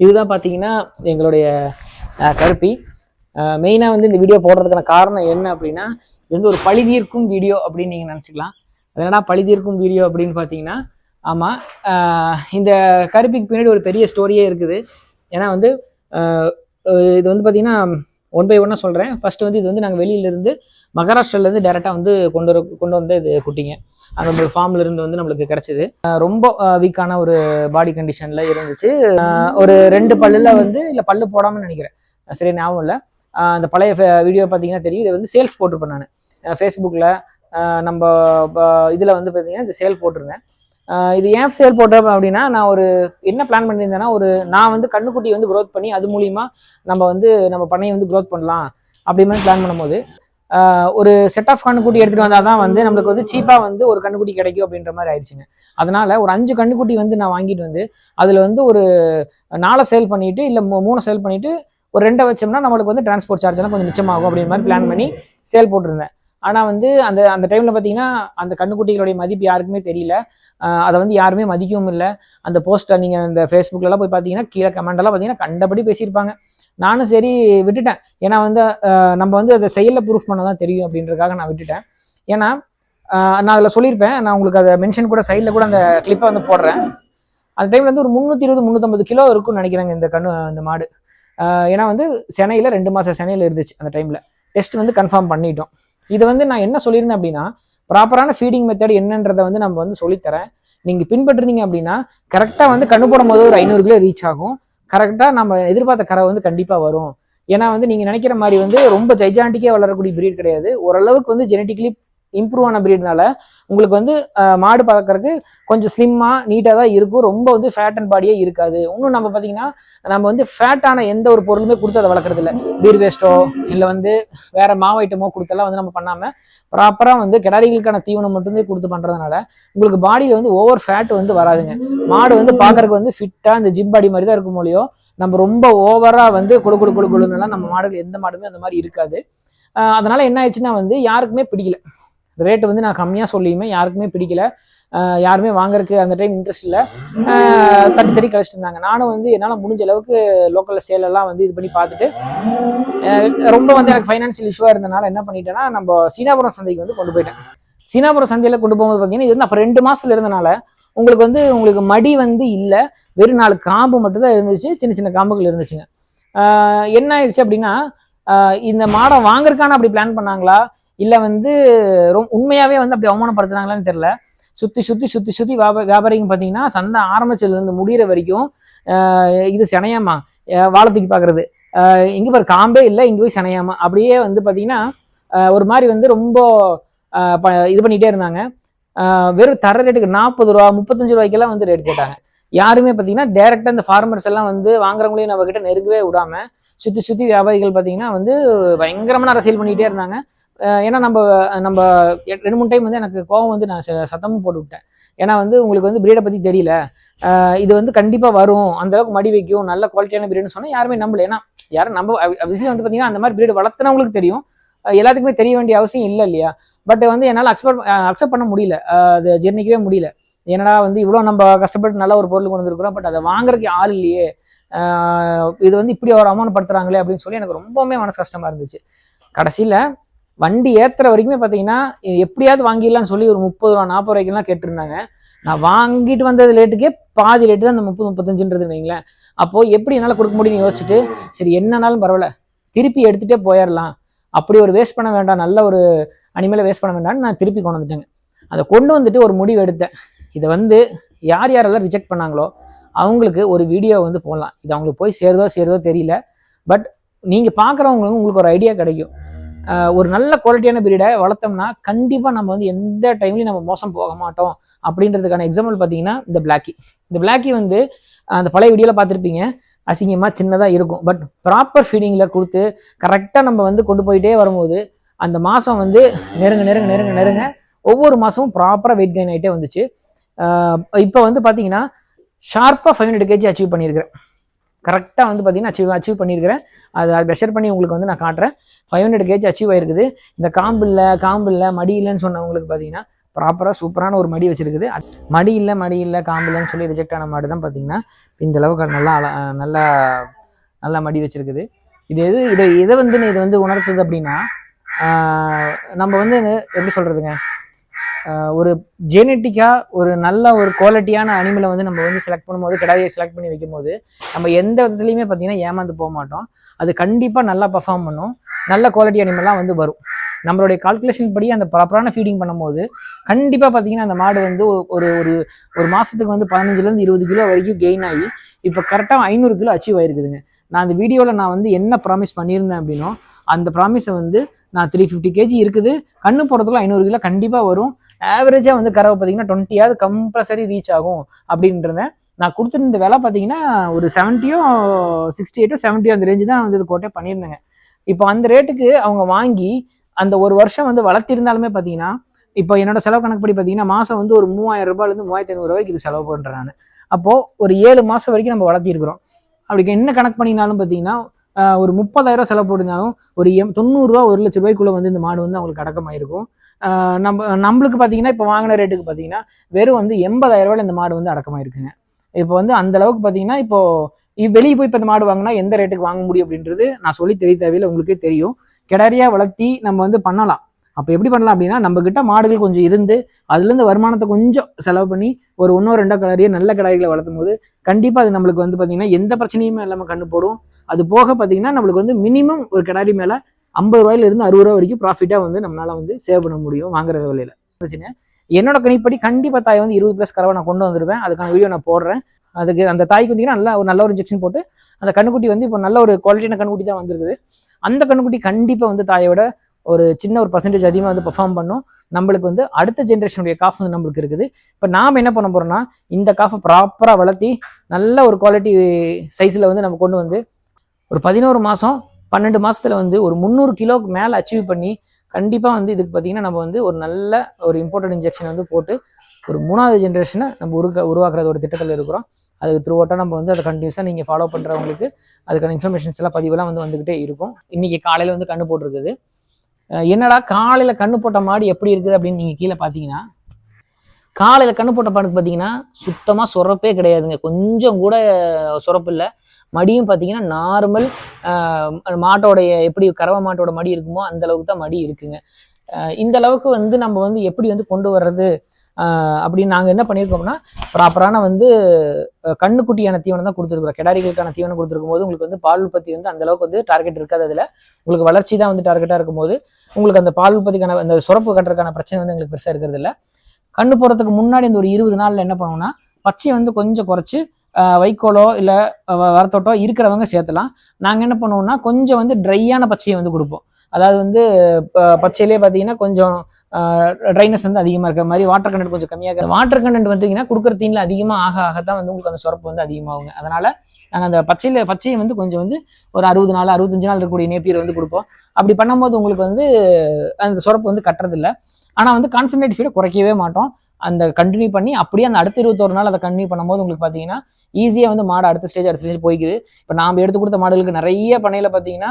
இதுதான் பார்த்தீங்கன்னா எங்களுடைய கருப்பி. மெயினாக வந்து இந்த வீடியோ போடுறதுக்கான காரணம் என்ன அப்படின்னா, இது வந்து ஒரு பழிதீர்க்கும் வீடியோ அப்படின்னு நீங்கள் நினச்சிக்கலாம். அது என்னன்னா பழிதீர்க்கும் வீடியோ அப்படின்னு பார்த்தீங்கன்னா, ஆமாம், இந்த கருப்பிக்கு பின்னாடி ஒரு பெரிய ஸ்டோரியே இருக்குது. ஏன்னா வந்து இது வந்து பார்த்தீங்கன்னா ஒன் பை ஒன்னாக சொல்கிறேன். ஃபர்ஸ்ட் வந்து இது வந்து நாங்கள் வெளியிலேருந்து மகாராஷ்டிராலேருந்து டேரெக்டாக வந்து கொண்டு வந்த இது குட்டிங்க. அந்த ஃபார்ம்ல இருந்து வந்து நம்மளுக்கு கிடைச்சிது. ரொம்ப வீக்கான ஒரு பாடி கண்டிஷன்ல இருந்துச்சு. ஒரு 2 பல்லுல வந்து இல்லை பல்லு போடாமல் நினைக்கிறேன், சரி ஞாபகம் இல்லை. அந்த பழைய வீடியோ பார்த்தீங்கன்னா தெரியும். இதை வந்து சேல்ஸ் போட்டிருப்பேன் நான் ஃபேஸ்புக்கில். நம்ம இதில் வந்து பார்த்தீங்கன்னா இந்த சேல் போட்டிருந்தேன். இது ஏன் சேல் போட்டேன் அப்படின்னா, நான் ஒரு என்ன பிளான் பண்ணியிருந்தேன்னா, நான் வந்து கண்ணுக்குட்டி வந்து க்ரோத் பண்ணி அது மூலிமா நம்ம பண்ணையை வந்து க்ரோத் பண்ணலாம் அப்படி மாதிரி பிளான் பண்ணும்போது, ஒரு செட் ஆஃப் கண்ணுக்குட்டி எடுத்துகிட்டு வந்தால் தான் வந்து நம்மளுக்கு வந்து சீப்பாக வந்து ஒரு கண்ணுக்குட்டி கிடைக்கும் அப்படின்ற மாதிரி ஆயிடுச்சுங்க. அதனால் ஒரு 5 கண்ணுக்குட்டி வந்து நான் வாங்கிட்டு வந்து அதில் வந்து ஒரு 4 சேல் பண்ணிவிட்டு இல்லை 3 சேல் பண்ணிவிட்டு ஒரு 2 வச்சோம்னா நம்மளுக்கு வந்து டிரான்ஸ்போர்ட் சார்ஜெல்லாம் கொஞ்சம் மிச்சமாகும் அப்படின்ற மாதிரி பிளான் பண்ணி சேல் போட்டிருந்தேன். ஆனால் வந்து அந்த டைமில் பார்த்தீங்கன்னா அந்த கண்ணுக்குட்டிகளுடைய மதிப்பு யாருக்குமே தெரியல. அதை வந்து யாருமே மதிக்கவும் இல்லை. அந்த போஸ்ட்டை நீங்கள் அந்த ஃபேஸ்புக்கிலலாம் போய் பார்த்தீங்கன்னா கீழே கமெண்டெல்லாம் பார்த்தீங்கன்னா கண்டபடி பேசியிருப்பாங்க. நானும் சரி விட்டுட்டேன். ஏன்னா வந்து நம்ம வந்து அதை செயலில் ப்ரூஃப் பண்ண தான் தெரியும் அப்படின்றதுக்காக நான் விட்டுட்டேன். ஏன்னா நான் அதில் சொல்லியிருப்பேன், நான் உங்களுக்கு அதை மென்ஷன் கூட சைடில் கூட அந்த கிளிப்பை வந்து போடுறேன். அந்த டைமில் வந்து ஒரு 320-350 கிலோ இருக்கும்னு நினைக்கிறாங்க இந்த மாடு. ஏன்னா வந்து சென்னையில் 2 மாதம் சென்னையில் இருந்துச்சு. அந்த டைமில் டெஸ்ட் வந்து கன்ஃபார்ம் பண்ணிட்டோம். இதை வந்து நான் என்ன சொல்லியிருந்தேன் அப்படின்னா, ப்ராப்பரான ஃபீடிங் மெத்தட் என்னன்றதை வந்து நம்ம வந்து சொல்லித்தரேன். நீங்கள் பின்பற்றுறீங்க அப்படின்னா கரெக்டாக வந்து கண்ணு போடும் போது ஒரு 500 கிலோ ரீச் ஆகும். கரெக்டாக நம்ம எதிர்பார்த்த கரை வந்து கண்டிப்பாக வரும். ஏன்னா வந்து நீங்கள் நினைக்கிற மாதிரி வந்து ரொம்ப ஜைஜாண்டிக்கே வளரக்கூடிய பிரீட் கிடையாது. ஓரளவுக்கு வந்து ஜெனட்டிக்கலி இம்ப்ரூவ் ஆன பிரீட்னால உங்களுக்கு வந்து மாடு பார்க்கறதுக்கு கொஞ்சம் ஸ்லிம்மாக நீட்டாக தான் இருக்கும். ரொம்ப வந்து ஃபேட் அண்ட் பாடியே இருக்காது. இன்னும் நம்ம பார்த்தீங்கன்னா நம்ம வந்து ஃபேட்டான எந்த ஒரு பொருளுமே கொடுத்து அதை வளர்க்குறது இல்லை. பீர் வேஸ்ட்டோ இல்லை வந்து வேற மாவு ஐட்டமோ கொடுத்தெல்லாம் வந்து நம்ம பண்ணாமல் ப்ராப்பராக வந்து கிடாரிகளுக்கான தீவனம் மட்டும்தான் கொடுத்து பண்ணுறதுனால உங்களுக்கு பாடியில் வந்து ஓவர் ஃபேட் வந்து வராதுங்க. மாடு வந்து பார்க்கறதுக்கு வந்து ஃபிட்டாக இந்த ஜிம் பாடி மாதிரி தான் இருக்கும் போலியோ, நம்ம ரொம்ப ஓவராக வந்து கொடுக்குலாம் நம்ம மாடுகள் எந்த மாடுமே அந்த மாதிரி இருக்காது. அதனால என்ன ஆயிடுச்சுன்னா வந்து யாருக்குமே பிடிக்கல. ரேட்டு வந்து நான் கம்மியாக சொல்லியுமே யாருக்குமே பிடிக்கல. யாருமே வாங்குறதுக்கு அந்த டைம் இன்ட்ரெஸ்ட் இல்லை. தட்டி கழிச்சிட்டு இருந்தாங்க. நானும் வந்து என்னால் முடிஞ்ச அளவுக்கு லோக்கலில் சேலெல்லாம் வந்து இது பண்ணி பார்த்துட்டு ரொம்ப வந்து எனக்கு ஃபைனான்சியல் இஷ்யூவாக இருந்தனால என்ன பண்ணிட்டேன்னா, நம்ம சீனாபுரம் சந்தைக்கு வந்து கொண்டு போயிட்டேன். சீனாபுரம் சந்தையில் கொண்டு போகும்போது பார்த்தீங்கன்னா இது வந்து அப்போ 2 மாதத்துல இருந்தனால உங்களுக்கு மடி வந்து இல்லை, வெறும் 4 காம்பு மட்டும்தான் இருந்துச்சு. சின்ன சின்ன காம்புகள் இருந்துச்சுங்க. என்ன ஆயிடுச்சு அப்படின்னா, இந்த மாடை வாங்குறதுக்கான அப்படி பிளான் பண்ணாங்களா இல்லை வந்து உண்மையாகவே வந்து அப்படி அவமானப்படுத்துனாங்களான்னு தெரியல. சுற்றி வியாபாரிங்க பார்த்தீங்கன்னா சந்தை ஆரம்பிச்சதுலேருந்து முடிகிற வரைக்கும் இது செனையாமா, வாழை தூக்கி பார்க்குறது, இங்கே பாரு காம்பே இல்லை, இங்கே போய் செனையாமா, அப்படியே வந்து பார்த்தீங்கன்னா ஒரு மாதிரி வந்து ரொம்ப இது பண்ணிகிட்டே இருந்தாங்க. வெறும் தர ரேட்டுக்கு 40 ரூபா 35 ரூபாய்க்கெல்லாம் வந்து ரேட் கேட்டாங்க. யாருமே பார்த்தீங்கன்னா டேரெக்டாக இந்த ஃபார்மர்ஸ் எல்லாம் வந்து வாங்குறவங்களையும் நம்ம கிட்ட நெருங்கவே விடாமல் சுற்றி வியாபாரிகள் பார்த்தீங்கன்னா வந்து பயங்கரமான அரசியல் பண்ணிகிட்டே இருந்தாங்க. ஏன்னா நம்ம 2-3 டைம் வந்து எனக்கு கோவம் வந்து நான் சத்தமும் போட்டு விட்டேன். ஏன்னா வந்து உங்களுக்கு வந்து பிரீடை பற்றி தெரியல, இது வந்து கண்டிப்பாக வரும், அந்தளவுக்கு மடி வைக்கும், நல்ல குவாலிட்டியான பிரீடுன்னு சொன்னால் யாருமே நம்பல. ஏன்னா யாரும் நம்ம விஷயம் வந்து பார்த்தீங்கன்னா அந்த மாதிரி பிரீடு வளர்த்துனவங்களுக்கு தெரியும், எல்லாத்துக்குமே தெரிய வேண்டிய அவசியம் இல்லை இல்லையா. பட் வந்து என்னால் அக்செப்ட் பண்ண முடியல, அது ஜீர்ணிக்கவே முடியல. ஏன்னா வந்து இவ்வளோ நம்ம கஷ்டப்பட்டு நல்ல ஒரு பொருள் கொண்டு வந்துருக்குறோம், பட் அதை வாங்குறதுக்கு ஆள் இல்லையே, இது வந்து இப்படி ஒரு அவமானப்படுத்துறாங்களே அப்படின்னு சொல்லி எனக்கு ரொம்பவுமே மனசு கஷ்டமாக இருந்துச்சு. கடைசியில் வண்டி ஏற்றுற வரைக்குமே பார்த்தீங்கன்னா எப்படியாவது வாங்கிடலான்னு சொல்லி ஒரு 30 ரூபா 40 ரூபாய்க்குலாம் கேட்டிருந்தாங்க. நான் வாங்கிட்டு வந்தது ரேட்டுக்கே பாதி ரேட்டு தான் அந்த 30-35ன்றது வைங்களேன். அப்போது எப்படி என்னால் கொடுக்க முடியும்னு யோசிச்சுட்டு சரி என்னன்னாலும் பரவாயில்ல திருப்பி எடுத்துகிட்டே போயிடலாம், அப்படி ஒரு வேஸ்ட் பண்ண வேண்டாம், நல்ல ஒரு அனிமலை வேஸ்ட் பண்ண வேண்டாம்னு நான் திருப்பி கொண்டு வந்துட்டேங்க. அதை கொண்டு வந்துட்டு ஒரு முடிவு எடுத்தேன். இதை வந்து யாரெல்லாம் ரிஜெக்ட் பண்ணாங்களோ அவங்களுக்கு ஒரு வீடியோ வந்து போடலாம். இது அவங்களுக்கு போய் சேருதோ தெரியல. பட் நீங்கள் பார்க்குறவங்களுக்கு உங்களுக்கு ஒரு ஐடியா கிடைக்கும். ஒரு நல்ல குவாலிட்டியான பிரீடை வளர்த்தோம்னா கண்டிப்பாக நம்ம வந்து எந்த டைம்லையும் நம்ம மோசம் போக மாட்டோம் அப்படின்றதுக்கான எக்ஸாம்பிள் பார்த்தீங்கன்னா இந்த பிளாக்கி வந்து அந்த பழைய வீடியோவில் பார்த்துருப்பீங்க, அசிங்கமாக சின்னதாக இருக்கும். பட் ப்ராப்பர் ஃபீடிங்கில் கொடுத்து கரெக்டாக நம்ம வந்து கொண்டு போயிட்டே வரும்போது அந்த மாதம் வந்து நெருங்க ஒவ்வொரு மாதமும் ப்ராப்பராக வெயிட் கெயின் ஆகிட்டே வந்துச்சு. இப்போ வந்து பார்த்தீங்கன்னா ஷார்ப்பாக 500 kg அச்சீவ் பண்ணியிருக்கிறேன். கரெக்டாக வந்து பார்த்தீங்கன்னா அச்சீவ் பண்ணியிருக்கிறேன். அதை மெஷர் பண்ணி உங்களுக்கு வந்து நான் காட்டுறேன். 500 kg அச்சீவ் ஆகிருக்குது. இந்த காம்பு இல்லை மடி இல்லைன்னு சொன்னவங்களுக்கு பார்த்தீங்கன்னா ப்ராப்பராக சூப்பரான ஒரு மடி வச்சுருக்குது. மடி இல்லை காம்பில்லைன்னு சொல்லி ரிஜெக்ட் ஆன மாடு தான் பார்த்தீங்கன்னா இந்த அளவுக்கு நல்லா நல்லா மடி வச்சுருக்குது. இதை வந்து உணர்த்துது அப்படின்னா நம்ம வந்து எப்படி சொல்கிறதுங்க, ஒரு ஜெனட்டிக்காக ஒரு நல்ல ஒரு குவாலிட்டியான அனிமலை வந்து நம்ம வந்து செலக்ட் பண்ணும்போது, கிடாரியை செலக்ட் பண்ணி வைக்கும் போது நம்ம எந்த விதத்துலையுமே பார்த்தீங்கன்னா ஏமாந்து போக மாட்டோம். அது கண்டிப்பாக நல்லா பர்ஃபார்ம் பண்ணும். நல்ல குவாலிட்டி அனிமல்லாம் வந்து வரும். நம்மளுடைய கால்குலேஷன் படி அந்த ப்ராப்பரான ஃபீடிங் பண்ணும்போது கண்டிப்பாக பார்த்தீங்கன்னா அந்த மாடு வந்து ஒரு ஒரு ஒரு மாதத்துக்கு வந்து 15 20 கிலோ வரைக்கும் கெயின் ஆகி இப்போ கரெக்டாக 500 கிலோ அச்சீவ் ஆயிருக்குதுங்க. நான் அந்த வீடியோவில் நான் வந்து என்ன ப்ராமிஸ் பண்ணியிருந்தேன் அப்படின்னா, அந்த ப்ராமிஸை வந்து நான் 350 kg இருக்குது, கண்ணு போடுறதுக்குள்ள 500 கிலோ கண்டிப்பாக வரும், ஆவரேஜாக வந்து கறவை பார்த்தீங்கன்னா 20 கம்பல்சரி ரீச் ஆகும் அப்படின்றத நான் கொடுத்துருந்த விலை பார்த்தீங்கன்னா ஒரு 70 68 70 அந்த ரேஞ்சு தான் வந்து இது கோட்டே பண்ணியிருந்தேங்க. இப்போ அந்த ரேட்டுக்கு அவங்க வாங்கி அந்த ஒரு வருஷம் வந்து வளர்த்திருந்தாலுமே பார்த்தீங்கன்னா இப்போ என்னோட செலவு கணக்குப்படி பார்த்தீங்கன்னா மாதம் வந்து ஒரு 3000 ரூபாயிலேருந்து 3500 ரூபாய்க்கு இது செலவு பண்ணுறேன் நான். அப்போது ஒரு 7 மாதம் வரைக்கும் நம்ம வளர்த்திருக்கிறோம். அப்படி என்ன கணக்கு பண்ணினாலும் பார்த்தீங்கன்னா ஒரு 30,000 செலவு போட்டிருந்தாலும் ஒரு 90 ரூபா 1 லட்ச ரூபாய்க்குள்ளே வந்து இந்த மாடு வந்து அவங்களுக்கு அடக்கமாயிருக்கும். நம்மளுக்கு பார்த்தீங்கன்னா இப்போ வாங்கின ரேட்டுக்கு பார்த்தீங்கன்னா வெறும் வந்து 80,000 ரூபாயில் இந்த மாடு வந்து அடக்கமாயிருக்குங்க. இப்போ வந்து அந்த அளவுக்கு பார்த்தீங்கன்னா இப்போ வெளியே போய் இப்போ இந்த மாடு வாங்கினா எந்த ரேட்டுக்கு வாங்க முடியும் அப்படின்றது நான் சொல்லி தெரிய தேவையில்லை, உங்களுக்கே தெரியும். கிடாரியா வளர்த்தி நம்ம வந்து பண்ணலாம். அப்போ எப்படி பண்ணலாம் அப்படின்னா, நம்ம கிட்ட மாடுகள் கொஞ்சம் இருந்து அதுலேருந்து வருமானத்தை கொஞ்சம் செலவு பண்ணி ஒரு 1-2 கிடாரியை நல்ல கிடாரிகளை வளர்த்தும் போது கண்டிப்பாக அது நம்மளுக்கு வந்து பார்த்தீங்கன்னா எந்த பிரச்சனையுமே இல்லாமல் கண்ணு போடும். அது போக பார்த்தீங்கன்னா நம்மளுக்கு வந்து மினிமம் ஒரு கிடாரி மேலே 50 ரூபாயிலிருந்து 60 ரூபா வரைக்கும் ப்ராஃபிட்டாக வந்து நம்மளால வந்து சேவ் பண்ண முடியும் வாங்குற விலையில. என்னோட கணிப்படி கண்டிப்பாக தாய் வந்து 20+ கறவை நான் கொண்டு வந்துருவேன். அதுக்கான வீடியோ நான் போடுறேன். அதுக்கு அந்த தாய்க்கு வந்தீங்கன்னா நல்ல ஒரு இன்ஜெக்ஷன் போட்டு அந்த கண்ணுக்குட்டி வந்து இப்போ நல்ல ஒரு குவாலிட்டியான கண்ணுக்குட்டி தான் வந்திருக்குது. அந்த கண்ணுக்குட்டி கண்டிப்பாக வந்து தாயோட ஒரு சின்ன ஒரு பர்சன்டேஜ் அதிகமாக வந்து பெர்ஃபார்ம் பண்ணும். நம்மளுக்கு வந்து அடுத்த ஜென்ரேஷனுடைய காஃப் வந்து நம்மளுக்கு இருக்குது. இப்போ நாம் என்ன பண்ண போகிறோம்னா, இந்த காஃபை ப்ராப்பராக வளர்த்தி நல்ல ஒரு குவாலிட்டி சைஸில் வந்து நம்ம கொண்டு வந்து ஒரு 11 மாதம் 12 மாதத்தில் வந்து ஒரு 300 கிலோக்கு மேலே அச்சீவ் பண்ணி கண்டிப்பாக வந்து இதுக்கு பார்த்தீங்கன்னா நம்ம வந்து ஒரு நல்ல ஒரு இம்போர்ட்டட் இன்ஜெக்ஷன் வந்து போட்டு ஒரு 3வது ஜென்ரேஷனை நம்ம உருவாக்குறது ஒரு திட்டத்தில் இருக்கிறோம். அதுக்கு த்ரூ நம்ம வந்து அதை கண்டினியூஸாக நீங்கள் ஃபாலோ பண்ணுறவங்களுக்கு அதுக்கான இன்ஃபர்மேஷன்ஸ் எல்லாம் பதிவெல்லாம் வந்து வந்துக்கிட்டே இருக்கும். இன்றைக்கி காலையில் வந்து கண்ணு போட்டிருக்குது. என்னடா காலையில் கண்ணு போட்ட மாடு எப்படி இருக்குது அப்படின்னு நீங்கள் கீழே பார்த்தீங்கன்னா, காலையில் கண்ணு போட்ட மாடுக்கு பார்த்தீங்கன்னா சுத்தமாக சுரப்பே கிடையாதுங்க, கொஞ்சம் கூட சுரப்பு இல்லை. மடியும் பார்த்தீங்கன்னா நார்மல் மாட்டோடைய எப்படி கறவை மாட்டோட மடி இருக்குமோ அந்த அளவுக்கு தான் மடி இருக்குங்க. இந்த அளவுக்கு வந்து நம்ம வந்து எப்படி வந்து கொண்டு வர்றது அப்படின்னு நாங்கள் என்ன பண்ணியிருக்கோம்னா, ப்ராப்பரான வந்து கண்ணுக்குட்டியான தீவனம் தான் கொடுத்துருக்குறோம். கிடாரிகளுக்கான தீவனம் கொடுத்துருக்கும் போது உங்களுக்கு வந்து பால் உற்பத்தி வந்து அந்த அளவுக்கு வந்து டார்கெட் இருக்காது. அதில் உங்களுக்கு வளர்ச்சி தான் வந்து டார்கெட்டாக இருக்கும்போது உங்களுக்கு அந்த பால் உற்பத்திக்கான அந்த சுரப்பு கட்டுறதுக்கான பிரச்சனை வந்து எங்களுக்கு பெருசாக இருக்கிறது இல்லை. கண்ணு போகிறதுக்கு முன்னாடி இந்த ஒரு 20 நாளில் என்ன பண்ணுவோம்னா, பச்சையை வந்து கொஞ்சம் குறைச்சி வைக்கோலோ இல்லை வரத்தோட்டோ இருக்கிறவங்க சேர்த்தலாம். நாங்கள் என்ன பண்ணுவோம்னா கொஞ்சம் வந்து ட்ரையான பச்சையை வந்து கொடுப்போம். அதாவது வந்து பச்சையிலே பார்த்தீங்கன்னா கொஞ்சம் ட்ரைனஸ் வந்து அதிகமாக இருக்கிற மாதிரி, வாட்டர் கண்டென்ட் கொஞ்சம் கம்மியாக வாட்டர் கண்டென்ட் பார்த்தீங்கன்னா கொடுக்குற தீனில் அதிகமாக ஆகத்தான் வந்து உங்களுக்கு அந்த சுரப்பு வந்து அதிகமாகுங்க. அதனால் நாங்கள் அந்த பச்சையை வந்து கொஞ்சம் வந்து ஒரு 60 நாள் 65 நாள் இருக்கக்கூடிய நேப்பியர் வந்து கொடுப்போம். அப்படி பண்ணும்போது உங்களுக்கு வந்து அந்த சுரப்பு வந்து கட்டுறதில்ல. ஆனால் வந்து கான்சன்ட்ரேட் ஃபீடை குறைக்கவே மாட்டோம். அந்த கண்டினியூ பண்ணி அப்படியே அந்த அடுத்த 21 நாள் அதை கண்டினியூ பண்ணும்போது உங்களுக்கு பார்த்தீங்கன்னா ஈஸியாக வந்து மாடு அடுத்த ஸ்டேஜ் போய்க்குது. இப்போ நாம் எடுத்து கொடுத்த மாடுகளுக்கு நிறைய பண்ணையில் பார்த்தீங்கன்னா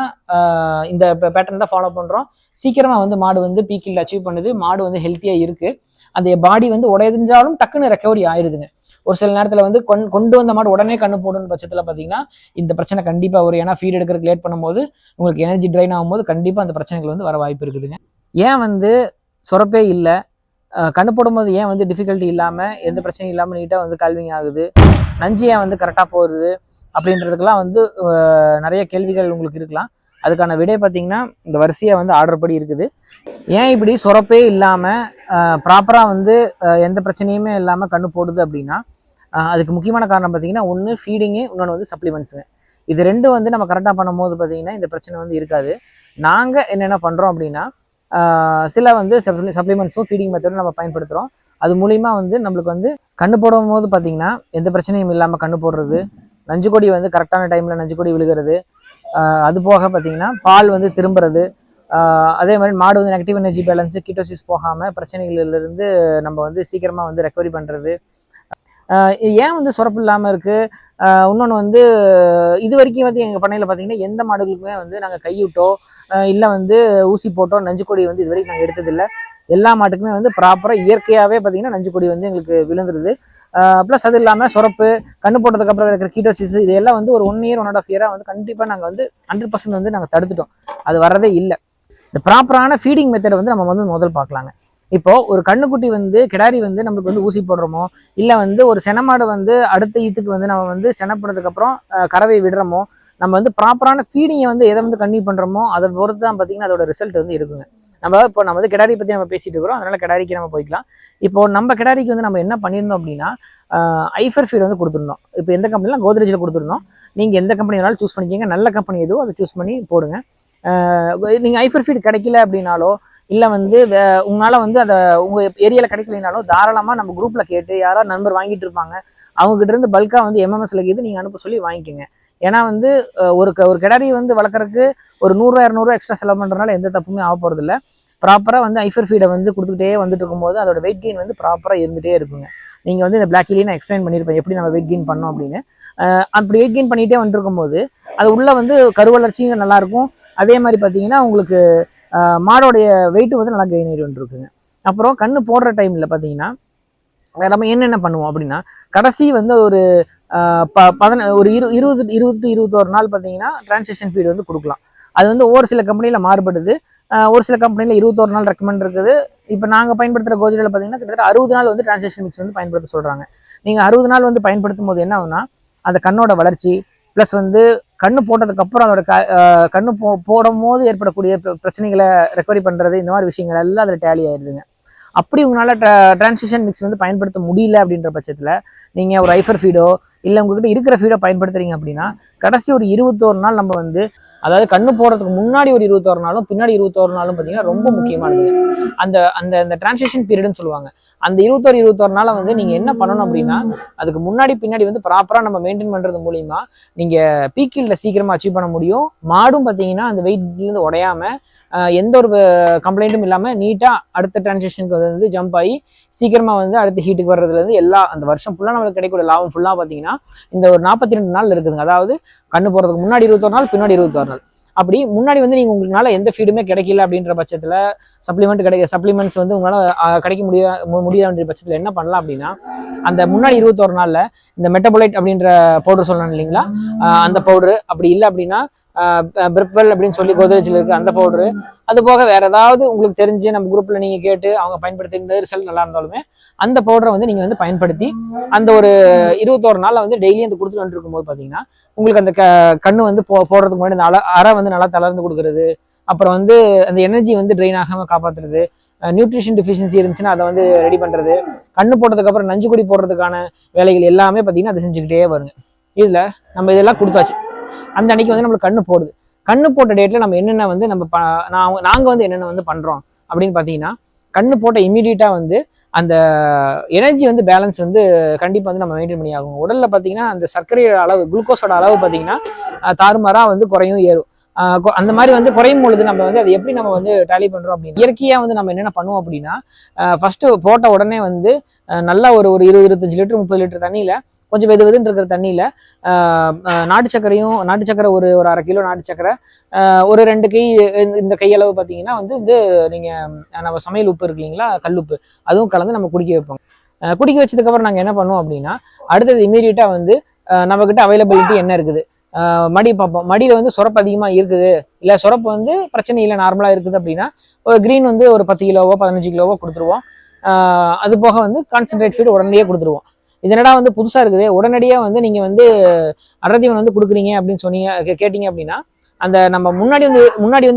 இந்த பேட்டர்ன் தான் ஃபாலோ பண்ணுறோம். சீக்கிரமாக வந்து மாடு வந்து பீக்கில் அச்சீவ் பண்ணுது, மாடு வந்து ஹெல்த்தியாக இருக்குது. அந்த பாடி வந்து உடைஞ்சாலும் டக்குன்னு ரெக்கவரி ஆயிடுதுங்க. ஒரு சில நேரத்தில் வந்து கொண்டு வந்த மாடு உடனே கண்ணு போடுன்னு பட்சத்தில் பார்த்தீங்கன்னா இந்த பிரச்சனை கண்டிப்பாக வரும். ஏன்னா ஃபீட் எடுக்கிறதுக்கு லேட் பண்ணும்போது உங்களுக்கு எனர்ஜி ட்ரைன் ஆகும்போது கண்டிப்பாக அந்த பிரச்சனைகள் வந்து வர வாய்ப்பு இருக்குதுங்க. ஏன் வந்து சுரப்பே இல்லை, கண்ணு போடும்போது ஏன் வந்து டிஃபிகல்ட்டி இல்லாமல் எந்த பிரச்சனையும் இல்லாமல் நீட்டாக வந்து கால்விங் ஆகுது, நஞ்சு ஏன் வந்து கரெக்டாக போகுது அப்படின்றதுக்கெல்லாம் வந்து நிறைய கேள்விகள் உங்களுக்கு இருக்கலாம். அதுக்கான விடை பார்த்தீங்கன்னா இந்த வரிசையாக வந்து ஆர்டர் படி இருக்குது. ஏன் இப்படி சுரப்பே இல்லாமல் ப்ராப்பராக வந்து எந்த பிரச்சனையுமே இல்லாமல் கண்ணு போடுது அப்படின்னா, அதுக்கு முக்கியமான காரணம் பார்த்தீங்கன்னா ஒன்று ஃபீடிங்கு, இன்னொன்று வந்து சப்ளிமெண்ட்ஸுங்க. இது ரெண்டும் வந்து நம்ம கரெக்டாக பண்ணும்போது பார்த்தீங்கன்னா இந்த பிரச்சனை வந்து இருக்காது. நாங்கள் என்னென்ன பண்ணுறோம் அப்படின்னா, சில வந்து சப்ளிமெண்ட்ஸும் ஃபீடிங் மெத்தடும் நம்ம பயன்படுத்துகிறோம். அது மூலிமா வந்து நம்மளுக்கு வந்து கண்ணு போடும் போது பார்த்தீங்கன்னா எந்த பிரச்சனையும் இல்லாமல் கண்ணு போடுறது, நஞ்சுக்கொடி வந்து கரெக்டான டைமில் நஞ்சுக்கொடி விழுகிறது, அது போக பார்த்தீங்கன்னா பால் வந்து திரும்புறது, அதே மாதிரி மாடு வந்து நெகட்டிவ் எனர்ஜி பேலன்ஸு கீட்டோசிஸ் போகாமல் பிரச்சனைகளிலிருந்து நம்ம வந்து சீக்கிரமாக வந்து ரெக்கவரி பண்ணுறது. ஏன் வந்து சுரப்பு இல்லாமல் இருக்குது, இன்னொன்று வந்து இது வரைக்கும் வந்து எங்கள் பண்ணையில் பார்த்தீங்கன்னா எந்த மாடுகளுக்குமே வந்து நாங்கள் கைவிட்டோ இல்லை வந்து ஊசி போட்டோ நஞ்சுக்கொடி வந்து இது வரைக்கும் நாங்கள் எடுத்ததில்லை. எல்லா மாட்டுக்குமே வந்து ப்ராப்பராக இயற்கையாகவே பார்த்தீங்கன்னா நஞ்சுக்கொடி வந்து எங்களுக்கு விழுந்துருது. ப்ளஸ் அது இல்லாமல் சுரப்பு, கண்ணு போட்டதுக்கு அப்புறம் இருக்கிற கீட்டோசிஸ், இதெல்லாம் வந்து ஒரு 1 இயர் 1.5 இயராக வந்து கண்டிப்பாக நாங்கள் வந்து 100% வந்து நாங்கள் தடுத்துட்டோம். அது வரதே இல்லை. இந்த ப்ராப்பரான ஃபீடிங் மெத்தடை வந்து நம்ம வந்து முதல் பார்க்கலாங்க. இப்போ ஒரு கண்ணுக்குட்டி வந்து கிடாரி வந்து நம்மளுக்கு வந்து ஊசி போடுறோமோ, இல்லை வந்து ஒரு செனமாடு வந்து அடுத்த ஈத்துக்கு வந்து நம்ம வந்து செனப்படுறதுக்கப்புறம் கறவை விடுறோமோ, நம்ம வந்து ப்ராப்பரான ஃபீடிங்கை வந்து எதை வந்து கன்டினியூ பண்ணுறோமோ அதை பொறுத்து தான் பார்த்தீங்கன்னா அதோட ரிசல்ட் வந்து இருக்குங்க. நம்ம வந்து கிடாரி பற்றி நம்ம பேசிட்டு இருக்கிறோம், அதனால கிடாரிக்கு நம்ம போய்க்கலாம். இப்போ நம்ம கிடாரிக்கு வந்து நம்ம என்ன பண்ணியிருந்தோம் அப்படின்னா ஐஃபர் ஃபீட் வந்து கொடுத்துருந்தோம். இப்போ எந்த கம்பெனிலாம் கோத்ரேஜில் கொடுத்துருந்தோம். நீங்கள் எந்த கம்பெனி வேணாலும் சூஸ் பண்ணிக்கோங்க, நல்ல கம்பெனி எதுவோ அதை சூஸ் பண்ணி போடுங்க. நீங்கள் ஐஃபர் ஃபீட் கிடைக்கல அப்படின்னாலோ, இல்லை வந்து உங்களால் வந்து அதை உங்கள் ஏரியாவில் கிடைக்கலனாலும் தாராளமாக நம்ம குரூப்பில் கேட்டு யாராவது நண்பர் வாங்கிட்டு இருப்பாங்க, அவங்ககிட்ட இருந்து பல்காக வந்து MMSல இது நீங்கள் அனுப்ப சொல்லி வாங்கிக்கோங்க. ஏன்னா வந்து ஒரு கிடாரி வந்து வளர்க்குறதுக்கு ஒரு 100-200 எக்ஸ்ட்ரா செலவு பண்ணுறதுனால எந்த தப்புமே ஆக போகிறது இல்லை. ப்ராப்பராக வந்து ஐஃபர் ஃபீடை வந்து கொடுத்துக்கிட்டே வந்துட்டு இருக்கும்போது அதோட வெயிட் கெயின் வந்து ப்ராப்பராக இருந்துகிட்டே இருக்குங்க. நீங்கள் வந்து இந்த பிளாக்கிலேயே நான் எக்ஸ்பிளைன் பண்ணியிருப்பேன் எப்படி நம்ம வெயிட் கெயின் பண்ணோம் அப்படின்னு. அப்படி வெயிட் கெயின் பண்ணிகிட்டே வந்துருக்கும்போது அது உள்ளே வந்து கருவளர்ச்சியும் நல்லாயிருக்கும். அதே மாதிரி பார்த்தீங்கன்னா உங்களுக்கு மாடோடைய வெயிட்டு வந்து நல்லா கெயின் ஆகிட்டு வந்துருக்குங்க. அப்புறம் கண்ணு போடுற டைமில் பார்த்தீங்கன்னா நம்ம என்னென்ன பண்ணுவோம் அப்படின்னா, கடைசி வந்து ஒரு 20 to 21 நாள் பார்த்தீங்கன்னா டிரான்சிஷன் ஃபீட் வந்து கொடுக்கலாம். அது வந்து ஒரு சில கம்பெனியில் மாறுபடுது. ஒரு சில கம்பெனியில் 21 நாள் ரெக்கமெண்ட் இருக்குது. இப்போ நாங்கள் பயன்படுத்துகிற கோஜில் பார்த்தீங்கன்னா கிட்டத்தட்ட 60 நாள் வந்து டிரான்சிஷன் மிக்ஸ் வந்து பயன்படுத்த சொல்கிறாங்க. நீங்கள் 60 நாள் வந்து பயன்படுத்தும் போது என்ன ஆகுனா, அந்த கண்ணோட வளர்ச்சி ப்ளஸ் வந்து கண்ணு போட்டதுக்கப்புறம் அதோட கண்ணு போடும் போது ஏற்படக்கூடிய பிரச்சனைகளை ரெக்கவரி பண்ணுறது, இந்த மாதிரி விஷயங்கள் எல்லாம் அதில் டேலி ஆயிடுதுங்க. அப்படி உங்களால் டிரான்சிஷன் மிக்ஸ் வந்து பயன்படுத்த முடியல அப்படின்ற பட்சத்தில் நீங்கள் ஒரு ஐஃபர் ஃபீடோ இல்லை உங்ககிட்ட இருக்கிற ஃபீடோ பயன்படுத்துறீங்க அப்படின்னா கடைசி ஒரு 21 நாள் நம்ம வந்து, அதாவது கண்ணு போடுறதுக்கு முன்னாடி ஒரு 21 நாளும் பின்னாடி 21 நாளும் பார்த்தீங்கன்னா ரொம்ப முக்கியமானது. அந்த அந்த அந்த டிரான்சிஷன் பீரியட்னு சொல்லுவாங்க. அந்த 21 நாளை வந்து நீங்கள் என்ன பண்ணணும் அப்படின்னா, அதுக்கு முன்னாடி பின்னாடி வந்து ப்ராப்பராக நம்ம மெயின்டைன் பண்ணுறது மூலிமா நீங்கள் பீக்கில் சீக்கிரமாக அச்சீவ் பண்ண முடியும். மாடும் பார்த்தீங்கன்னா அந்த வெயிட்லேருந்து உடையாமல் எந்த ஒரு கம்ப்ளைண்ட்டும் இல்லாமல் நீட்டாக அடுத்த டிரான்சிஷனுக்கு வந்து ஜம்ப் ஆகி சீக்கிரமாக வந்து அடுத்த ஹீட்டுக்கு வர்றதுலேருந்து எல்லா அந்த வருஷம் ஃபுல்லாக நம்மளுக்கு கிடைக்கூடிய லாபம் ஃபுல்லாக பார்த்தீங்கன்னா இந்த ஒரு 42 நாள் இருக்குதுங்க. அதாவது கண்ணு போகிறதுக்கு முன்னாடி 21 நாள், பின்னாடி 21 நாள். அப்படி முன்னாடி வந்து நீங்கள் உங்களால் எந்த ஃபீடுமே கிடைக்கல அப்படின்ற பட்சத்தில் சப்ளிமெண்ட்ஸ் வந்து உங்களால் கிடைக்க முடியாத பட்சத்தில் என்ன பண்ணலாம் அப்படின்னா, அந்த முன்னாடி 21 நாளில் இந்த மெட்டபோலைட் அப்படின்ற பவுடர் சொல்லணும் இல்லைங்களா, அந்த பவுடரு, அப்படி இல்லை அப்படின்னா பிரிப்பல் அப்படின்னு சொல்லி கோத்ரேஜில் இருக்குது அந்த பவுடரு, அது போக வேறு ஏதாவது உங்களுக்கு தெரிஞ்சு நம்ம குரூப்பில் நீங்கள் கேட்டு அவங்க பயன்படுத்தி ரிசல்ட் நல்லா இருந்தாலுமே அந்த பவுடரை வந்து நீங்கள் வந்து பயன்படுத்தி அந்த ஒரு 21 நாளில் வந்து டெய்லி அந்த கொடுத்துட்டு வந்துருக்கும் போது பார்த்தீங்கன்னா உங்களுக்கு அந்த கண்ணு வந்து போடுறதுக்கு முன்னாடி அந்த அரை வந்து நல்லா தளர்ந்து கொடுக்குறது, அப்புறம் வந்து அந்த எனர்ஜி வந்து ட்ரெயின் ஆகாமல் காப்பாற்றுறது, நியூட்ரிஷன் டிஃபிஷியன்சி இருந்துச்சுன்னா அதை வந்து ரெடி பண்ணுறது, கண்ணு போட்டதுக்கப்புறம் நஞ்சுக்குடி போடுறதுக்கான வேலைகள் எல்லாமே பார்த்தீங்கன்னா அதை செஞ்சுக்கிட்டே வருங்க. இதில் நம்ம இதெல்லாம் கொடுத்தாச்சு. அந்த அன்னைக்கு வந்து நம்மளுக்கு கண்ணு போடுது. கண்ணு போட்ட டேட்டில் நம்ம என்னென்ன வந்து நாங்கள் வந்து என்னென்ன வந்து பண்ணுறோம் அப்படின்னு பார்த்தீங்கன்னா, கண்ணு போட்ட இமீடியட்டாக வந்து அந்த எனர்ஜி வந்து பேலன்ஸ் வந்து கண்டிப்பாக வந்து நம்ம மெயின்டைன் பண்ணி ஆகும். உடலில் பார்த்தீங்கன்னா அந்த சர்க்கரையோட அளவு, குளுக்கோஸோட அளவு பார்த்தீங்கன்னா தாறுமாறாக வந்து குறையும் ஏறும். அந்த மாதிரி வந்து குறையும் பொழுது நம்ம வந்து அதை எப்படி நம்ம வந்து டேலி பண்ணுறோம் அப்படின்னு இயற்கையாக வந்து நம்ம என்னென்ன பண்ணுவோம் அப்படின்னா, ஃபஸ்ட்டு போட்ட உடனே வந்து நல்லா ஒரு 20-25 லிட்டர் 30 லிட்டர் தண்ணியில் கொஞ்சம் வெதுன்னு இருக்கிற தண்ணியில் நாட்டு சக்கரை ஒரு 1/2 கிலோ நாட்டு சக்கரை, ஒரு 2 கை இந்த கையளவு பார்த்தீங்கன்னா வந்து நீங்கள் நம்ம சமையல் உப்பு இருக்கு இல்லைங்களா, கல்லுப்பு, அதுவும் கலந்து நம்ம குடிக்க வைப்போம். குடிக்க வச்சதுக்கப்புறம் நாங்கள் என்ன பண்ணுவோம் அப்படின்னா, அடுத்தது இமீடியட்டாக வந்து நம்மக்கிட்ட அவைலபிலிட்டி என்ன இருக்குது, மடி பார்ப்போம். மடியில் வந்து சுரப்பு அதிகமாக இருக்குது, இல்லை சுரப்பு வந்து பிரச்சனை இல்லை நார்மலாக இருக்குது அப்படின்னா ஒரு க்ரீன் வந்து ஒரு 10 கிலோவோ 15 கிலோவோ கொடுத்துருவோம். அது போக வந்து கான்சன்ட்ரேட் ஃபீட் உடனடியே கொடுத்துருவோம். இதனடா வந்து புதுசாக இருக்குது, உடனடியாக வந்து நீங்கள் வந்து அடர்தீவன் வந்து கொடுக்குறீங்க அப்படின்னு கேட்டிங்க அப்படின்னா, அந்த நம்ம முன்னாடி வந்து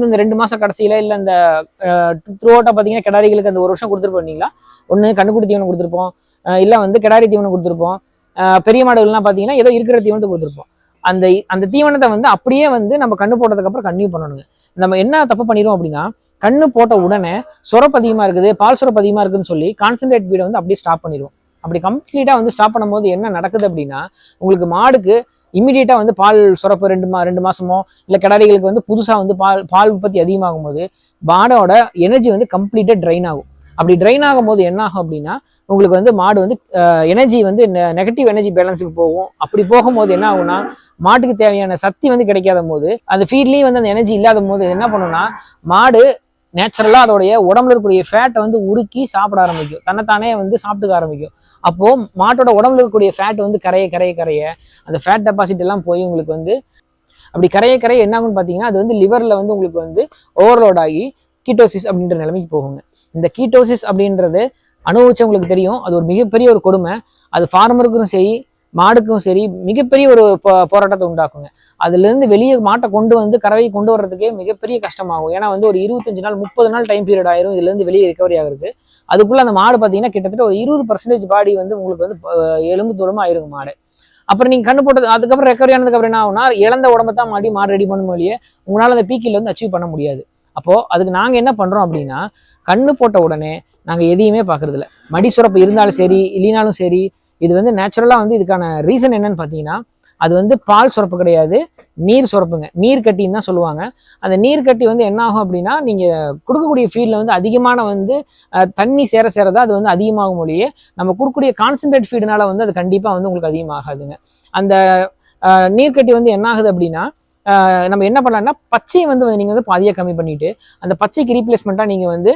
இந்த 2 மாதம் கடைசியில் இல்லை இந்த த்ரூ அவுட்டாக பார்த்தீங்கன்னா கிடாரிகளுக்கு அந்த 1 வருஷம் கொடுத்துருப்போம் இல்லைங்களா. ஒன்று கண்ணுக்குடி தீவனம் கொடுத்துருப்போம், இல்லை வந்து கிடாரி தீவனம் கொடுத்துருப்போம். பெரிய மாடுகள்லாம் பார்த்தீங்கன்னா ஏதோ இருக்கிற தீவனத்தை கொடுத்துருப்போம். அந்த தீவனத்தை வந்து அப்படியே வந்து நம்ம கண்ணு போட்டதுக்கப்புறம் கன்டினியூ பண்ணணுங்க. நம்ம என்ன தப்பு பண்ணிடுவோம் அப்படின்னா, கண்ணு போட்ட உடனே சுரப்பு அதிகமாக இருக்குது, பால் சுரப்பு அதிகமாக இருக்குதுன்னு சொல்லி கான்சன்ட்ரேட் ஃபீடை வந்து அப்படியே ஸ்டாப் பண்ணிடுவோம். அப்படி கம்ப்ளீட்டாக வந்து ஸ்டாப் பண்ணும்போது என்ன நடக்குது அப்படின்னா, உங்களுக்கு மாடுக்கு இமீடியட்டாக வந்து பால் சுரப்பு 2 மாதமோ இல்லை கிடாரிகளுக்கு வந்து புதுசாக வந்து பால் உற்பத்தி அதிகமாகும் போது மாடோட எனர்ஜி வந்து கம்ப்ளீட்டாக ட்ரைன் ஆகும். அப்படி ட்ரைன் ஆகும் போது என்ன ஆகும் அப்படின்னா, உங்களுக்கு வந்து மாடு வந்து எனர்ஜி வந்து நெகட்டிவ் எனர்ஜி பேலன்ஸுக்கு போகும். அப்படி போகும்போது என்ன ஆகும்னா, மாட்டுக்கு தேவையான சக்தி வந்து கிடைக்காத போது, அந்த ஃபீட்லேயும் வந்து அந்த எனர்ஜி இல்லாத போது என்ன பண்ணுன்னா, மாடு நேச்சுரலாக அதோடைய உடம்புல இருக்கக்கூடிய ஃபேட்டை வந்து உருக்கி சாப்பிட ஆரம்பிக்கும், தன்னைத்தானே வந்து சாப்பிட்டுக்க ஆரம்பிக்கும். அப்போது மாட்டோட உடம்புல இருக்கக்கூடிய ஃபேட் வந்து கரைய அந்த ஃபேட் டெபாசிட் எல்லாம் போய் உங்களுக்கு வந்து அப்படி கரைய என்ன ஆகும்னு பார்த்தீங்கன்னா அது வந்து லிவரில் வந்து உங்களுக்கு வந்து ஓவர்லோட் ஆகி கீட்டோசிஸ் அப்படின்ற நிலைமைக்கு போகுங்க. இந்த கீட்டோசிஸ் அப்படின்றது அனுபவிச்சவங்களுக்கு தெரியும், அது ஒரு மிகப்பெரிய ஒரு கொடுமை. அது ஃபார்மருக்கும் சரி மாடுக்கும் சரி மிகப்பெரிய ஒரு போராட்டத்தை உண்டாக்குங்க. அதுலேருந்து வெளியே மாட்டை கொண்டு வந்து கறவை கொண்டு வர்றதுக்கே மிகப்பெரிய கஷ்டமாகும். ஏன்னா வந்து ஒரு 25 நாள் 30 நாள் டைம் பீரியட் ஆயிரும் இதுலேருந்து வெளியே ரிகவரி ஆகுறது. அதுக்குள்ள அந்த மாடு பார்த்தீங்கன்னா கிட்டத்தட்ட ஒரு 20% பாடி வந்து உங்களுக்கு வந்து எலும்பு தூரமாக ஆயிருங்க மாடு. அப்புறம் நீங்கள் கண்ணு போட்டது அதுக்கப்புறம் ரெக்கவரி ஆனதுக்கப்புறம் என்ன ஆகுனா இழந்த உடம்பை தான் மாடு ரெடி பண்ணும் வழியே உங்களால் அந்த பீக்கில் வந்து அச்சீவ் பண்ண முடியாது. அப்போது அதுக்கு நாங்கள் என்ன பண்ணுறோம் அப்படின்னா கண்ணு போட்ட உடனே நாங்கள் எதையுமே பார்க்குறதில்ல. மடி சுரப்பு இருந்தாலும் சரி இல்லைனாலும் சரி, இது வந்து நேச்சுரலாக வந்து இதுக்கான ரீசன் என்னன்னு பார்த்தீங்கன்னா அது வந்து பால் சுரப்பு கிடையாது, நீர் சுரப்புங்க. நீர் கட்டின்னு தான் சொல்லுவாங்க. அந்த நீர் கட்டி வந்து என்ன ஆகும் அப்படின்னா நீங்கள் கொடுக்கக்கூடிய ஃபீல்டில் வந்து அதிகமான வந்து தண்ணி சேரதான் அது வந்து அதிகமாகும் மொழியே நம்ம கொடுக்கக்கூடிய கான்சன்ட்ரேட் ஃபீடுனால வந்து அது கண்டிப்பாக வந்து உங்களுக்கு அதிகமாகாதுங்க. அந்த நீர்க்கட்டி வந்து என்ன ஆகுது அப்படின்னா நம்ம என்ன பண்ணலாம்னா பச்சையை வந்து நீங்கள் வந்து பாதியாக கம்மி பண்ணிட்டு அந்த பச்சைக்கு ரீப்ளேஸ்மெண்ட்டாக நீங்கள் வந்து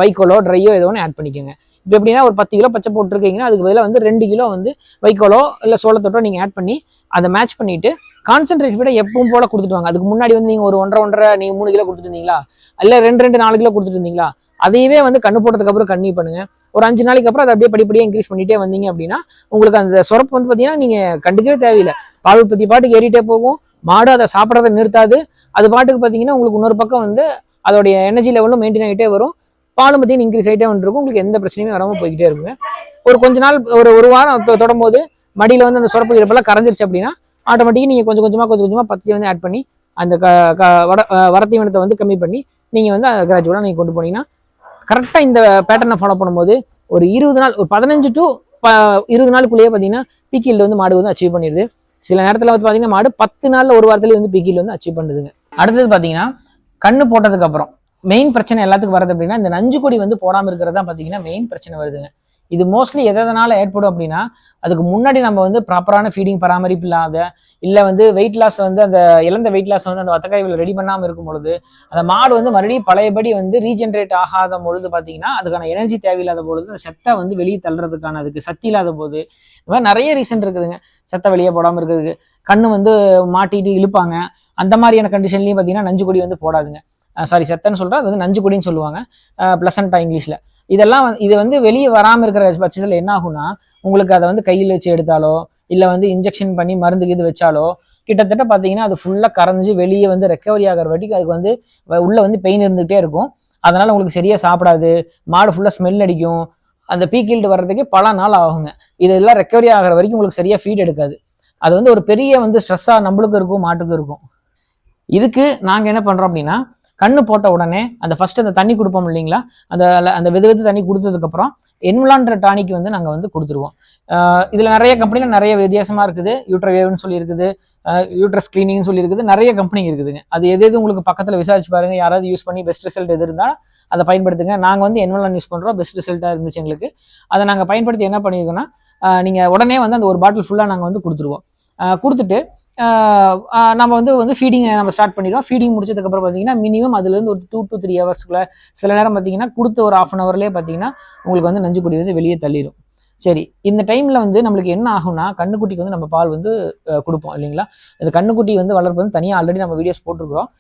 வைக்கோலோ ட்ரையோ ஏதோ ஒன்று ஆட் பண்ணிக்கோங்க. இப்போ எப்படின்னா ஒரு 10 கிலோ பச்சை போட்டிருக்கீங்கன்னா அதுக்கு பதிலாக வந்து 2 கிலோ வந்து வைக்கோலோ இல்லை சோளத்தோட்டோ நீங்கள் ஆட் பண்ணி அதை மேட்ச் பண்ணிட்டு கான்சன்ட்ரேட் ஃபீடை எப்பவும் போல கொடுத்துட்டு வாங்க. அதுக்கு முன்னாடி வந்து நீங்கள் ஒரு 1.5 நீங்கள் 3 கிலோ கொடுத்துட்டு இருந்தீங்களா, இல்லை 4 கிலோ கொடுத்துட்டு இருந்தீங்களா, அதையவே வந்து கண்ணு போட்டதுக்கு அப்புறம் கன்னியூ பண்ணுங்க. ஒரு 5 நாளைக்கு அப்புறம் அதை அப்படியே படிப்படியாக இன்க்ரீஸ் பண்ணிட்டே வந்தீங்க அப்படின்னா உங்களுக்கு அந்த சுரப்பு வந்து பார்த்தீங்கன்னா நீங்கள் கண்டுக்கவே தேவையில்லை. பால் உற்பத்தி பாட்டுக்கு ஏறிட்டே போகும், மாடு அதை சாப்பிட்றதை நிறுத்தாது. அது பாட்டுக்கு பார்த்தீங்கன்னா உங்களுக்கு இன்னொரு பக்கம் வந்து அதோடைய எனர்ஜி லெவலும் மெயின்டைன் ஆகிட்டே வரும், பாலும் பார்த்தீங்கன்னா இன்க்ரீஸ் ஆகிட்டே வந்துருக்கும். உங்களுக்கு எந்த பிரச்சனையுமே வராமல் போய்கிட்டே இருக்குங்க. ஒரு கொஞ்ச நாள் ஒரு வாரம் தொடரும்போது மடியில் வந்து அந்த சுரப்பு இறப்பெல்லாம் கரைஞ்சிருச்சு அப்படின்னா ஆட்டோமேட்டிக்காக நீங்கள் கொஞ்சம் கொஞ்சமாக பச்சை வந்து ஆட் பண்ணி அந்த வரத்தீவனத்தை வந்து கம்மி பண்ணி நீங்கள் வந்து கிராஜுவலாக நீங்கள் கொண்டு போனீங்கன்னா கரெக்டாக இந்த பேட்டர்னை ஃபாலோ பண்ணும்போது ஒரு 20 நாள் ஒரு 15 to 20 நாளுக்குள்ளேயே பார்த்தீங்கன்னா பீக்கில் வந்து மாடு வந்து அச்சீவ் பண்ணிடுது. சில நேரத்தில் வந்து பார்த்தீங்கன்னா மாடு 10 நாளில் ஒரு வாரத்துலேயே வந்து பீக்கில் வந்து அச்சீவ் பண்ணுதுங்க. அடுத்தது பார்த்தீங்கன்னா கண்ணு போட்டதுக்கு அப்புறம் மெயின் பிரச்சனை எல்லாத்துக்கும் வருது அப்படின்னா இந்த நஞ்சு கொடி வந்து போடாமல் இருக்கிறது தான் பார்த்தீங்கன்னா மெயின் பிரச்சனை வருதுங்க. இது மோஸ்ட்லி எதனால ஏற்படும் அப்படின்னா அதுக்கு முன்னாடி நம்ம வந்து ப்ராப்பரான ஃபீடிங் பராமரிப்பு இல்லாத இல்லை வந்து வெயிட் லாஸ் வந்து அந்த இழந்த வெயிட் லாஸ் வந்து அந்த வத்தக்காய்வில் ரெடி பண்ணாமல் இருக்கும் பொழுது அந்த மாடு வந்து மறுபடியும் பழையபடி வந்து ரீஜென்ரேட் ஆகாத பொழுது பார்த்தீங்கன்னா அதுக்கான எனர்ஜி தேவையில்லாத பொழுது அந்த செத்தை வந்து வெளியே தள்ளுறதுக்கான அதுக்கு சக்தி இல்லாத போது இந்த மாதிரி நிறைய ரீசன் இருக்குதுங்க. செத்தை வெளியே போடாமல் இருக்கிறதுக்கு கண்ணு வந்து மாட்டிட்டு இழுப்பாங்க. அந்த மாதிரியான கண்டிஷன்லையும் பார்த்தீங்கன்னா நஞ்சு கொடி வந்து போடாதுங்க. சாரி செத்தன்னு சொல்கிறேன், அது வந்து நஞ்சு கொடின்னு சொல்லுவாங்க ப்ளசண்டா இங்கிலீஷில். இதெல்லாம் இது வந்து வெளியே வராமல் இருக்கிற பட்சத்தில் என்ன ஆகும்னா உங்களுக்கு அதை வந்து கையில் வச்சு எடுத்தாலோ இல்லை வந்து இன்ஜெக்ஷன் பண்ணி மருந்து இது வச்சாலோ கிட்டத்தட்ட பார்த்தீங்கன்னா அது ஃபுல்லாக கரைஞ்சி வெளியே வந்து ரெக்கவரி ஆகிற வரைக்கும் அதுக்கு வந்து உள்ளே வந்து பெயின் இருந்துகிட்டே இருக்கும். அதனால் உங்களுக்கு சரியாக சாப்பிடாது, மாடு ஃபுல்லாக ஸ்மெல் அடிக்கும், அந்த பீக்கீல்டு வர்றதுக்கே பல நாள் ஆகுங்க. இதெல்லாம் ரெக்கவரி ஆகிற வரைக்கும் உங்களுக்கு சரியாக ஃபீட் எடுக்காது. அது வந்து ஒரு பெரிய வந்து ஸ்ட்ரெஸ்ஸாக நம்மளுக்கும் இருக்கும் மாட்டுக்கும் இருக்கும். இதுக்கு நாங்கள் என்ன பண்ணுறோம் அப்படின்னா கண்ணு போட்ட உடனே அந்த ஃபர்ஸ்ட் அந்த தண்ணி கொடுப்போம் இல்லைங்களா, அந்த வெது தண்ணி கொடுத்ததுக்கப்புறம் என்வலான்ற டானிக் வந்து நாங்கள் வந்து கொடுத்துருவோம். இதில் நிறைய கம்பெனியில் நிறைய வித்தியாசமாக இருக்குது. யூட்ரவேவ்னு சொல்லி இருக்குது, யூட்ரஸ் கிளீனிங்னு சொல்லி இருக்குது, நிறைய கம்பெனி இருக்குதுங்க. அது எது உங்களுக்கு பக்கத்தில் விசாரிச்சு பாருங்க, யாராவது யூஸ் பண்ணி பெஸ்ட் ரிசல்ட் எது இருந்தால் அதை பயன்படுத்துங்க. நாங்கள் வந்து என்வலான் யூஸ் பண்ணுறோம், பெஸ்ட் ரிசல்ட்டாக இருந்துச்சு எங்களுக்கு. அதை நாங்கள் பயன்படுத்தி என்ன பண்ணியிருக்கோன்னா நீங்கள் உடனே வந்து அந்த ஒரு பாட்டில் ஃபுல்லாக நாங்கள் வந்து கொடுத்துருவோம். கொடுத்துட்டு நம்ம வந்து ஃபீடிங்கை நம்ம ஸ்டார்ட் பண்ணிடுவோம். ஃபீடிங் முடிச்சதுக்கப்புறம் பார்த்தீங்கன்னா மினிமம் அதுலேருந்து ஒரு 2 to 3 ஹவர்ஸ்க்குள்ள சில நேரம் பார்த்தீங்கன்னா கொடுத்த ஒரு 1/2 hourலேயே பார்த்தீங்கன்னா உங்களுக்கு வந்து நஞ்சு கொடி வந்து வெளியே தள்ளிடும். சரி, இந்த டைமில் வந்து நம்மளுக்கு என்ன ஆகும்னா கண்ணுக்குட்டிக்கு வந்து நம்ம பால் வந்து கொடுப்போம் இல்லைங்களா. இந்த கண்ணுக்குட்டி வந்து வளர்ப்பு வந்து தனியாக ஆல்ரெடி நம்ம வீடியோஸ் போட்டிருக்கிறோம்.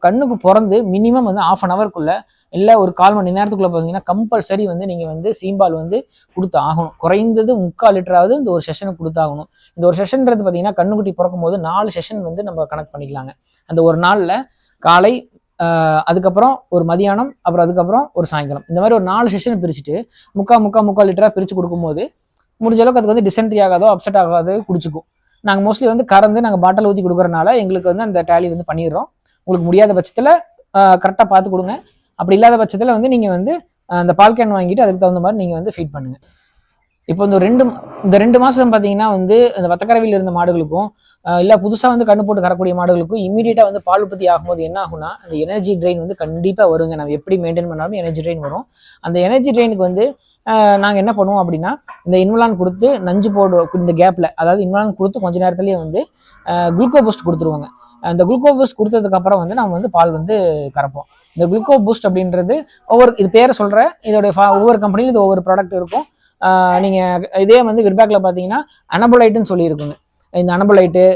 கண்ணுக்கு பிறந்து மினிமம் வந்து 1/2 hourக்குள்ள இல்லை ஒரு 1/4 மணி நேரத்துக்குள்ள பார்த்தீங்கன்னா கம்பல்சரி வந்து நீங்கள் வந்து சீம்பால் வந்து கொடுத்து ஆகணும். குறைந்தது 3/4 லிட்டராவது இந்த ஒரு செஷனுக்கு கொடுத்தாகணும். இந்த ஒரு செஷன்றது பார்த்தீங்கன்னா கண்ணுக்குட்டி பிறக்கும் போது 4 செஷன் வந்து நம்ம கனெக்ட் பண்ணிக்கலாங்க. அந்த ஒரு நாளில் காலை, அதுக்கப்புறம் ஒரு மதியானம், அப்புறம் அதுக்கப்புறம் ஒரு சாயங்காலம், இந்த மாதிரி ஒரு 4 செஷன் பிரிச்சுட்டு 3/4 லிட்டராக பிரித்து கொடுக்கும்போது முடிஞ்ச அளவுக்கு அதுக்கு வந்து டிசென்ட்ரி ஆகாதோ அப்செட் ஆகாதோ குடிச்சிக்கும். நாங்கள் மோஸ்ட்லி வந்து கறந்து நாங்கள் பாட்டில் ஊற்றி கொடுக்குறனால எங்களுக்கு வந்து அந்த டேலி வந்து பண்ணிடுறோம். உங்களுக்கு முடியாத பட்சத்தில் கரெக்டாக பார்த்து கொடுங்க. அப்படி இல்லாத பட்சத்தில் வந்து நீங்கள் வந்து அந்த பால் கேன் வாங்கிட்டு அதுக்கு தகுந்த மாதிரி நீங்கள் வந்து ஃபீட் பண்ணுங்கள். இப்போ இந்த 2 மாதம் பார்த்தீங்கன்னா வந்து இந்த வத்தக்கரவையில் இருந்த மாடுகளுக்கும் இல்லை புதுசாக வந்து கண்ணு போட்டு கறக்கூடிய மாடுகளுக்கும் இமீடியட்டாக வந்து பால் உற்பத்தி ஆகும்போது என்ன ஆகும்னா அந்த எனர்ஜி ட்ரெயின் வந்து கண்டிப்பாக வருங்க. நம்ம எப்படி மெயின்டைன் பண்ணாலும் எனர்ஜி ட்ரெயின் வரும். அந்த எனர்ஜி ட்ரெயினுக்கு வந்து நாங்கள் என்ன பண்ணுவோம் அப்படின்னா இந்த இன்வலான் கொடுத்து நஞ்சு போடுவோம். இந்த கேப்பில் அதாவது இன்வலான் கொடுத்து கொஞ்சம் நேரத்துலேயே வந்து குளுக்கோ பூஸ்ட் கொடுத்துருவாங்க. இந்த குளுக்கோ பூஸ்ட் கொடுத்ததுக்கப்புறம் வந்து நம்ம வந்து பால் வந்து கறப்போம். இந்த குளுக்கோ பூஸ்ட் அப்படின்றது இது பேரை சொல்கிறேன், இதோடைய ஒவ்வொரு கம்பெனிலும் இது ஒவ்வொரு ப்ராடக்ட் இருக்கும். நீங்கள் இதே வந்து விர்பேக்கில் பார்த்தீங்கன்னா அனபோலைட்டுன்னு சொல்லியிருக்குங்க. இந்த அனபோலைட்டு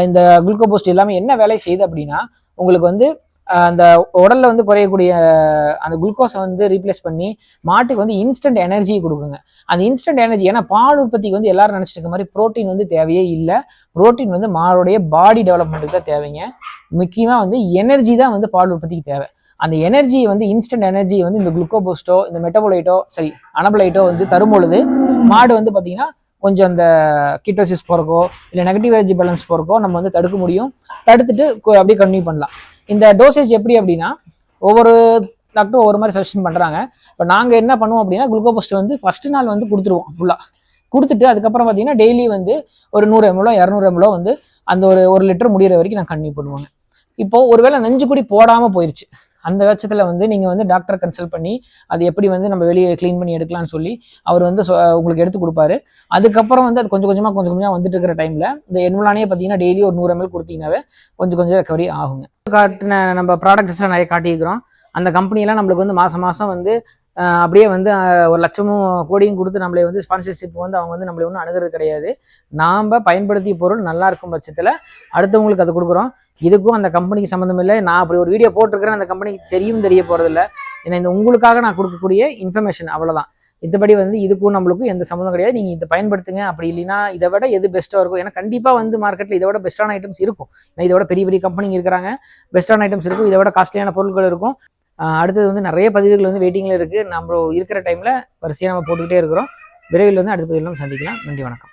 இந்த குளுக்கோ பூஸ்ட் எல்லாமே என்ன வேலை செய்யுது அப்படின்னா உங்களுக்கு வந்து அந்த உடல்ல வந்து குறையக்கூடிய அந்த குளுக்கோஸை வந்து ரீப்ளேஸ் பண்ணி மாட்டுக்கு வந்து இன்ஸ்டன்ட் எனர்ஜி கொடுக்குங்க. அந்த இன்ஸ்டன்ட் எனர்ஜி, ஏன்னா பால் உற்பத்திக்கு வந்து எல்லாரும் நினைச்சிட்டு இருக்க மாதிரி புரோட்டீன் வந்து தேவையே இல்லை. புரோட்டீன் வந்து மாடுடைய பாடி டெவலப்மெண்ட்டுக்கு தான் தேவைங்க. முக்கியமாக வந்து எனர்ஜி தான் வந்து பால் உற்பத்திக்கு தேவை. அந்த எனர்ஜி வந்து இன்ஸ்டன்ட் எனர்ஜி வந்து இந்த குளுக்கோ பூஸ்டோ இந்த மெட்டபோலைட்டோ அனபோலைட்டோ வந்து தரும்பொழுது மாடு வந்து பார்த்தீங்கன்னா கொஞ்சம் அந்த கீட்டோசிஸ் போகிறக்கோ இல்லை நெகட்டிவ் எனர்ஜி பேலன்ஸ் போகிறக்கோ நம்ம வந்து தடுக்க முடியும். தடுத்துட்டு அப்படியே கன்டினியூ பண்ணலாம். இந்த டோசேஜ் எப்படி அப்படின்னா ஒவ்வொரு டாக்டரும் ஒவ்வொரு மாதிரி சஜஷன் பண்ணுறாங்க. இப்போ நாங்கள் என்ன பண்ணுவோம் அப்படின்னா குளுக்கோ பூஸ்ட் வந்து ஃபர்ஸ்ட் நாள் வந்து கொடுத்துருவோம் ஃபுல்லாக. கொடுத்துட்டு அதுக்கப்புறம் பார்த்தீங்கன்னா டெய்லி வந்து ஒரு 100 ml 200 ml வந்து அந்த ஒரு லிட்டர் முடிகிற வரைக்கும் நான் கன்டினியூ பண்ணுவாங்க. இப்போ ஒருவேளை நஞ்சு குடி போடாமல் போயிடுச்சு, அந்த பட்சத்தில் வந்து நீங்கள் வந்து டாக்டரை கன்சல்ட் பண்ணி அது எப்படி வந்து நம்ம வெளியே க்ளீன் பண்ணி எடுக்கலாம்னு சொல்லி அவர் வந்து உங்களுக்கு எடுத்து கொடுப்பாரு. அதுக்கப்புறம் வந்து அது கொஞ்சம் கொஞ்சமாக வந்துட்டு இருக்கிற டைமில் இந்த என்வலானே பார்த்தீங்கன்னா டெய்லி ஒரு 100 ml கொடுத்தீங்கன்னாவே கொஞ்சம் ரெக்கவரி ஆகுங்க. காட்டின நம்ம ப்ராடக்ட்ஸ்லாம் நிறைய காட்டியிருக்கிறோம். அந்த கம்பெனியெல்லாம் நம்மளுக்கு வந்து மாதம் வந்து அப்படியே வந்து 1 லட்சமும் கோடியும் கொடுத்து நம்மளை வந்து ஸ்பான்சர்ஷிப் வந்து அவங்க வந்து நம்மளை ஒன்றும் அணுகிறது கிடையாது. நாம் பயன்படுத்திய பொருள் நல்லா இருக்கும் பட்சத்தில் அடுத்தவங்களுக்கு அதை கொடுக்குறோம். இதுக்கும் அந்த கம்பெனிக்கு சம்மந்தம் இல்லை. நான் அப்படி ஒரு வீடியோ போட்டிருக்கிறேன், அந்த கம்பெனிக்கு தெரிய போகிறதில்ல. ஏன்னா இந்த உங்களுக்காக நான் கொடுக்கக்கூடிய இன்ஃபர்மேஷன் அவ்வளோதான். மத்தபடி வந்து இதுக்கும் நம்மளுக்கும் எந்த சம்மந்தம் கிடையாது. நீங்கள் இதை பயன்படுத்துங்க, அப்படி இல்லைன்னா இதை விட எது பெஸ்ட்டாக இருக்கும். ஏன்னா கண்டிப்பாக வந்து மார்க்கெட்டில் இதை விட பெஸ்ட்டான ஐட்டம்ஸ் இருக்கும். இதை விட பெரிய கம்பெனிங்க இருக்கிறாங்க, பெஸ்ட்டான ஐட்டம்ஸ் இருக்கும், இதை விட காஸ்ட்லியான பொருட்கள் இருக்கும். அடுத்தது வந்து நிறைய பதிவுகள் வந்து வெயிட்டிங்கில் இருக்குது. நம்ம இருக்கிற டைமில் வரிசையாக நம்ம போட்டுக்கிட்டே இருக்கிறோம். விரைவில் வந்து அடுத்த பதிவில் நம்ம சந்திக்கலாம். நன்றி, வணக்கம்.